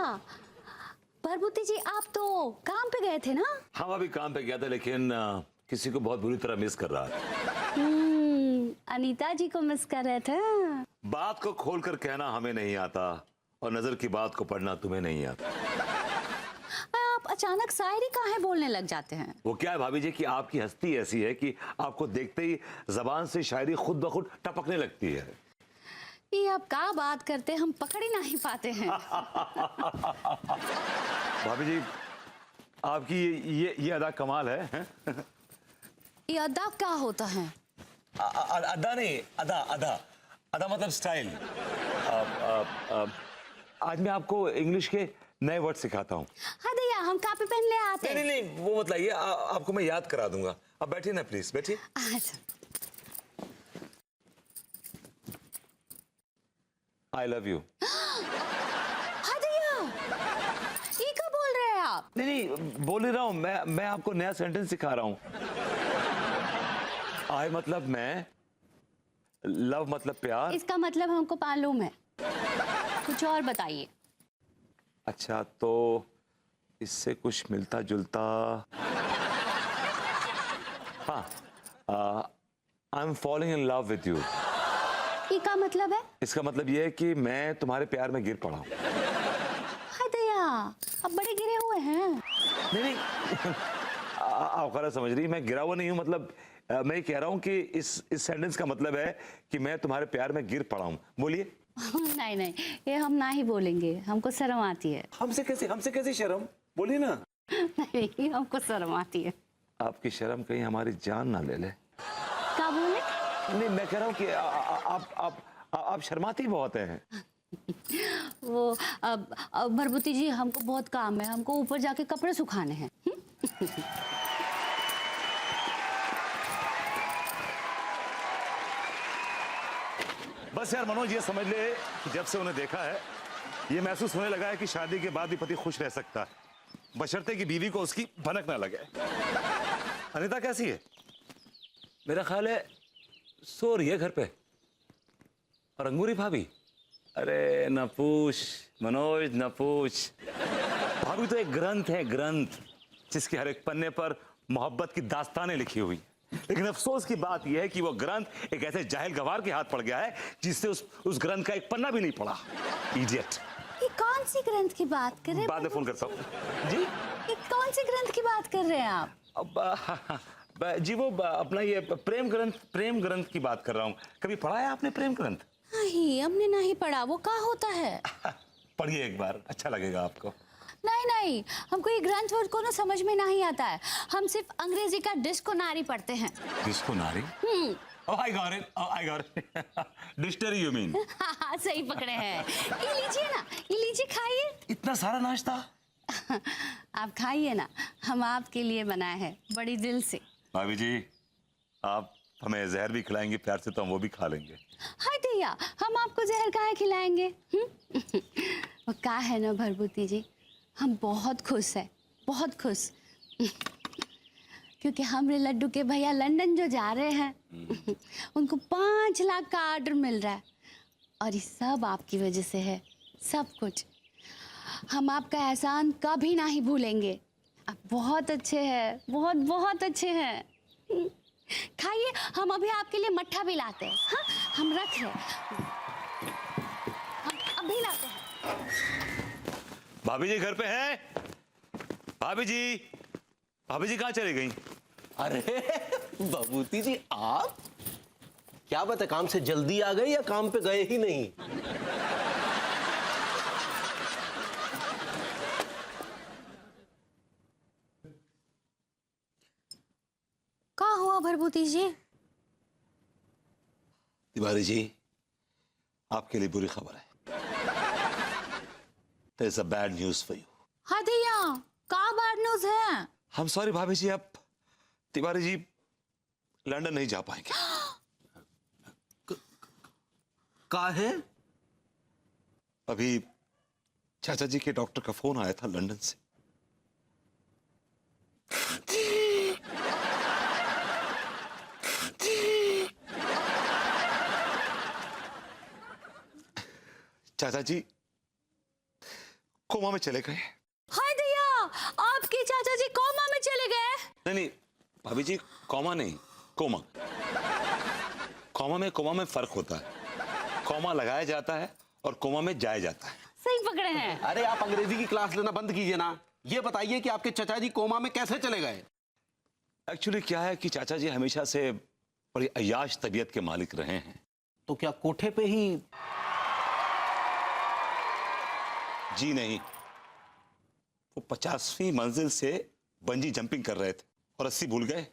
प्रभुति जी, आप तो काम पे गए थे ना? हाँ, अभी काम पे गया था, लेकिन किसी को बहुत बुरी तरह मिस कर रहा था। अनीता जी को मिस कर रहे थे। बात को खोलकर कहना हमें नहीं आता और नजर की बात को पढ़ना तुम्हें नहीं आता। आप अचानक शायरी काहे बोलने लग जाते हैं? वो क्या है भाभी जी कि आपकी हस्ती ऐसी है कि आपको देखते ही जबान से शायरी खुद ब खुद टपकने लगती है। ये आप क्या बात करते हैं, हम पकड़ ही नहीं पाते हैं। भाभी जी, आपकी ये अदा कमाल है। ये अदा क्या होता है? अदा नहीं, अदा अदा अदा मतलब स्टाइल। आज मैं आपको इंग्लिश के नए वर्ड सिखाता हूँ। हाँ भैया, हम कॉपी पेन ले आते हैं। नहीं, वो मत लाइए, आपको मैं याद करा दूंगा। अब बैठिए ना प्लीज, बैठिए। अच्छा। I love you. हाँ भैया, ये क्या बोल रहे हैं आप? नहीं, बोल ही रहा हूँ मैं आपको नया सेंटेंस सिखा रहा हूँ। आई मतलब मैं, लव मतलब प्यार। इसका मतलब हमको मालूम है, कुछ और बताइए। अच्छा, तो इससे कुछ मिलता जुलता। हाँ, I am following in love with you. ये क्या मतलब है? इसका मतलब ये है कि मैं तुम्हारे प्यार में गिर पड़ा हूँ। हाय दया, आप बड़े गिरे हुए हैं। नहीं, आप गलत समझ रही, मैं गिरा हुआ नहीं हूँ। मतलब मैं कह रहा हूँ कि इस सेंटेंस का मतलब है कि मैं तुम्हारे प्यार में गिर पड़ा हूँ। बोलिए। नहीं, ये हम ना ही बोलेंगे, हमको शर्म आती है। हमसे कैसे शर्म? बोलिए ना। नहीं, हमको शर्म आती है। आपकी शर्म कहीं हमारी जान ना ले ले। क्या बोले? नहीं, मैं कह रहा हूँ कि आप शर्माती बहुत हैं। वो अब भरभूति जी, हमको बहुत काम है, हमको ऊपर जाके कपड़े सुखाने हैं। बस यार मनोज, ये समझ ले कि जब से उन्हें देखा है, ये महसूस होने लगा है कि शादी के बाद भी पति खुश रह सकता है, बशर्ते कि बीवी को उसकी भनक ना लगे। अनीता कैसी है? मेरा ख्याल है सो रही है घर पे। और अंगूरी भाभी, अरे न पूछ मनोज, न पूछ। भाभी तो एक ग्रंथ है, ग्रंथ, जिसके हर एक पन्ने पर मोहब्बत की दास्तानें लिखी हुई। लेकिन अफसोस की बात यह है कि वो ग्रंथ एक ऐसे जाहिल गवार के हाथ पड़ गया है जिससे उस ग्रंथ का एक पन्ना भी नहीं पड़ा। इडियट। ये कौन सी ग्रंथ की बात कर रहे हैं? बाद में फोन करता हूँ जी। ये कौन सी ग्रंथ की बात कर रहे हैं आप? जी वो अपना ये प्रेम ग्रंथ की बात कर रहा हूँ। कभी पढ़ा है आपने प्रेम ग्रंथ? नहीं, हमने नहीं पढ़ा। वो क्या होता है? पढ़िए एक बार, अच्छा लगेगा आपको। नहीं, हमको ये ग्रंथ वर्ड को ना समझ में नहीं आता है। हम सिर्फ अंग्रेजी का डिस्कोनारी पढ़ते हैं। डिस्कोनारी? Oh, I got it. Dictionary you mean? हाँ, सही पकड़े हैं। ये लीजिए ना, ये लीजिए, खाइए। इतना सारा नाश्ता? आप खाइए ना, हम आपके लिए बनाए हैं बड़ी दिल से। भाभी जी, आप हमें जहर भी खिलाएंगे प्यार से तो हम वो भी खा लेंगे। हाय भैया, हम आपको जहर काहे खिलाएंगे? वो क्या है ना भरभूति जी, हम बहुत खुश हैं, बहुत खुश। क्योंकि हमारे लड्डू के भैया लंदन जो जा रहे हैं, उनको 5 लाख का ऑर्डर मिल रहा है। और ये सब आपकी वजह से है, सब कुछ। हम आपका एहसान कभी नहीं भूलेंगे। आप बहुत अच्छे हैं, बहुत बहुत अच्छे हैं। खाइए, हम अभी आपके लिए मट्ठा भी लाते हैं। हाँ, हम रख रहे हैं, हम अभी लाते हैं। भाभी जी घर पे हैं? भाभी जी कहाँ चली गई? अरे बबूती जी, आप क्या बता, काम से जल्दी आ गए या काम पे गए ही नहीं? क्या हुआ भरभूति जी? तिवारी जी, आपके लिए बुरी खबर है। There is a bad news for you. हाँ भैया, क्या बैड न्यूज है? हम सॉरी भाभी जी, अब तिवारी जी लंदन नहीं जा पाएंगे। का है? अभी चाचा जी के डॉक्टर का फोन आया था लंदन से। चाचा जी कोमा में चले गए। हाय दैया, आपके चाचा जी कोमा में चले गए। नहीं नहीं भाभी जी, कोमा नहीं, कोमा। कोमा में फर्क होता है। कोमा लगाया जाता है और कोमा में जाया जाता है। सही पकड़े हैं। अरे आप अंग्रेजी की क्लास लेना बंद कीजिए ना। ये बताइए कि आपके चचा जी कोमा में कैसे चले गए? एक्चुअली क्या है कि चाचा जी हमेशा से बड़ी अय्याश तबीयत के मालिक रहे हैं। तो क्या कोठे पे ही? जी नहीं, वो 50वीं मंजिल से बंजी जंपिंग कर रहे थे और 80 भूल गए।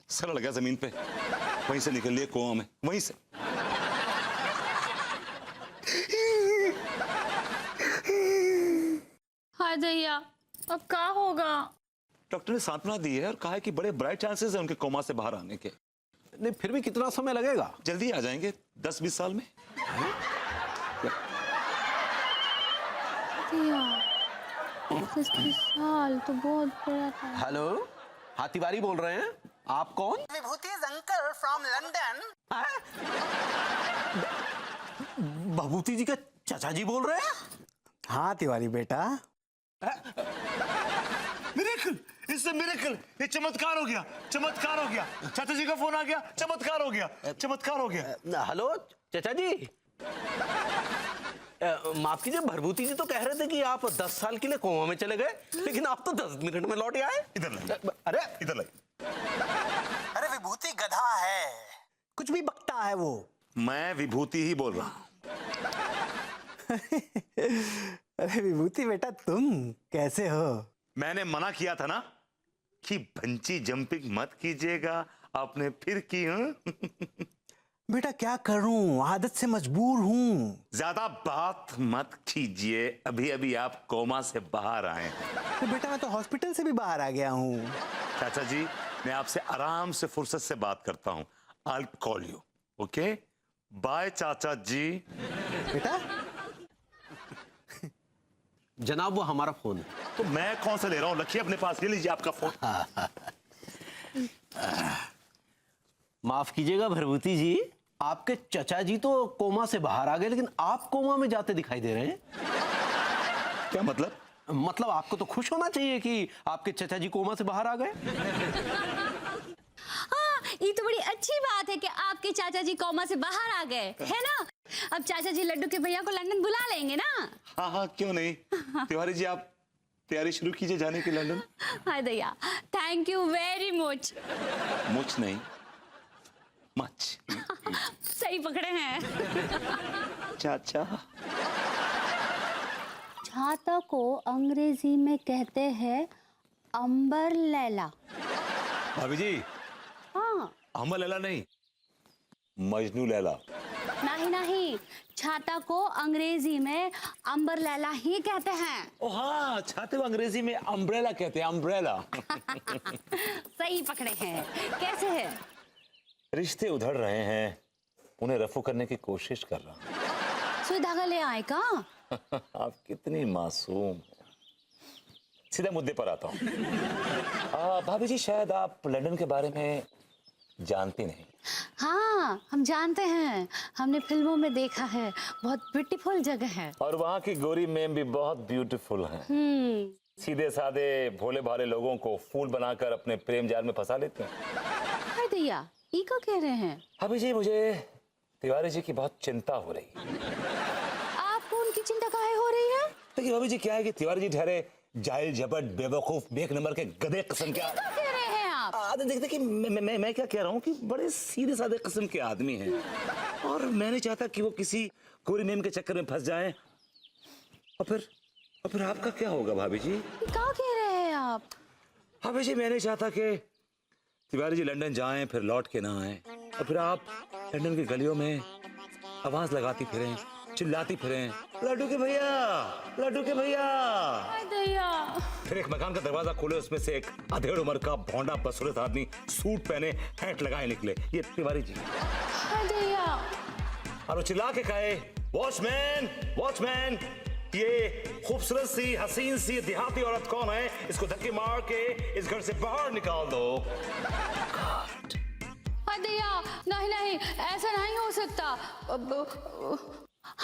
सर लग गया जमीन पे, वहीं से निकल लिए कुआं में, वहीं से। हाय दैया, अब क्या होगा? डॉक्टर ने सांत्वना दी है और कहा है कि बड़े ब्राइट चांसेस हैं उनके कोमा से बाहर आने के। नहीं, फिर भी कितना समय लगेगा? जल्दी आ जाएंगे, 10-20 साल में। दैया, 10 साल तो बहुत बड़ा था। हेलो, हाँ तिवारी बोल रहे हैं। आप कौन? Vibhuti uncle from London. भभूति जी का चाचा जी बोल रहे हैं? हाँ तिवारी बेटा। मिरेकल, इससे मिरेकल, ये चमत्कार हो गया, चमत्कार हो गया। चाचा जी का फोन आ गया, चमत्कार हो गया, चमत्कार हो गया। हेलो चाचा जी, माफ कीजिए, भरभूति जी तो कह रहे थे कि आप 10 साल के लिए कोमा में चले गए, लेकिन आप तो 10 मिनट में लौट आए। इधर लाइए, अरे इधर लाइए। अरे विभूति गधा है, कुछ भी बकता है वो। मैं विभूति ही बोल रहा हूँ। अरे विभूति बेटा, तुम कैसे हो? मैंने मना किया था ना कि बंची जंपिंग मत कीजिएगा, आपने फिर की। हाँ? बेटा क्या करूं, आदत से मजबूर हूं। ज्यादा बात मत कीजिए, अभी अभी आप कोमा से बाहर आए हैं। तो बेटा मैं तो हॉस्पिटल से भी बाहर आ गया हूं। चाचा जी, मैं आपसे आराम से फुर्सत से बात करता हूँ। I'll call you, okay? Bye चाचा जी। बेटा जनाब, वो हमारा फोन है। तो मैं कौन सा ले रहा हूँ, रखिए अपने पास, ये लीजिए आपका फोन। माफ कीजिएगा भरभूति जी, आपके चचा जी तो कोमा से बाहर आ गए, लेकिन आप कोमा में जाते दिखाई दे रहे हैं। क्या मतलब? मतलब आपको तो खुश होना चाहिए कि आपके चचा जी कोमा से बाहर आ गए। हाँ, ये तो बड़ी अच्छी बात है कि आपके चाचा जी कोमा से बाहर आ गए, है ना? अब चाचा जी लड्डू के भैया को लंदन बुला लेंगे ना? हाँ हाँ, क्यों नहीं। तिवारी जी, आप तैयारी शुरू कीजिए जाने की लंदन। हाय दैया, थैंक यू वेरी मच। मुझ नहीं, मच। सही पकड़े हैं। चाचा, छाता को अंग्रेजी में कहते हैं अम्बरलेला। भाभी जी, हाँ, अमर लैला नहीं, मजनू लैला। नहीं नहीं, छाता को अंग्रेजी में अम्बरलेला ही कहते हैं। ओ हाँ, छाते को अंग्रेजी में अम्ब्रेला कहते हैं, अम्ब्रेला। सही पकड़े हैं। कैसे है? रिश्ते उधड़ रहे हैं, उन्हें रफू करने की कोशिश कर रहा हूँ। सुई धागा ले आए का? आप कितनी मासूम हैं। सीधा मुद्दे पर आता हूँ। भाभी जी, शायद आप लंदन के बारे में जानती नहीं। हाँ, हम जानते हैं, हमने फिल्मों में देखा है, बहुत ब्यूटीफुल जगह है। और वहाँ की गोरी मैम भी बहुत ब्यूटीफुल हैं। सीधे साधे भोले भाले लोगों को फूल बनाकर अपने प्रेम जाल में फंसा लेते हैं। हाय दैया, ई को कह रहे हैं? भाभी जी, मुझे तिवारी जी की बहुत चिंता हो रही है। आपको उनकी चिंता काहे हो रही है? देखिए भाभी जी, क्या है कि तिवारी जी ठहरे जाहिल, झपट, बेवकूफ, बेक नंबर के गधे किस्म के। क्या कह रहे हैं आप? देखिए मैं क्या कह रहा हूँ कि बड़े सीधे साधे किस्म के आदमी हैं, और मैं नहीं चाहता कि वो किसी गोरी मैम के चक्कर में फंस जाएं। और फिर आपका क्या होगा भाभी जी? क्या कह रहे हैं आप? भाभी जी, मैं नहीं चाहता कि तिवारी जी लंदन जाएं फिर लौट के ना आए, और फिर आप लंदन की गलियों में आवाज लगाती फिरें, चिल्लाती फिरें, लड्डू के भैया, लड्डू के भैया। हाय दैया, फिर एक मकान का दरवाजा खोले, उसमें से एक अधेड़ उम्र का भौंडा बदसूरत आदमी सूट पहने, हैट लगाए निकले, ये तिवारी जी। हाय दैया, और वो चिल्ला के कहे, वॉचमैन, वॉचमैन, ये खूबसूरत सी, हसीन सी देहाती औरत कौन है? इसको धक्के मार के इस घर से बाहर निकाल दो। हाय दैया, नहीं नहीं, ऐसा नहीं हो सकता।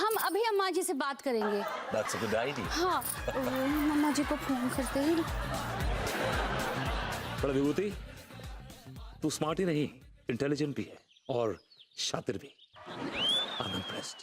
हम अभी अम्मा जी से बात करेंगे। That's a good idea. हाँ, मम्मा जी को फोन करते हैं। बड़ा विभूति, तू स्मार्ट ही नहीं, इंटेलिजेंट भी है और शातिर भी। I am impressed.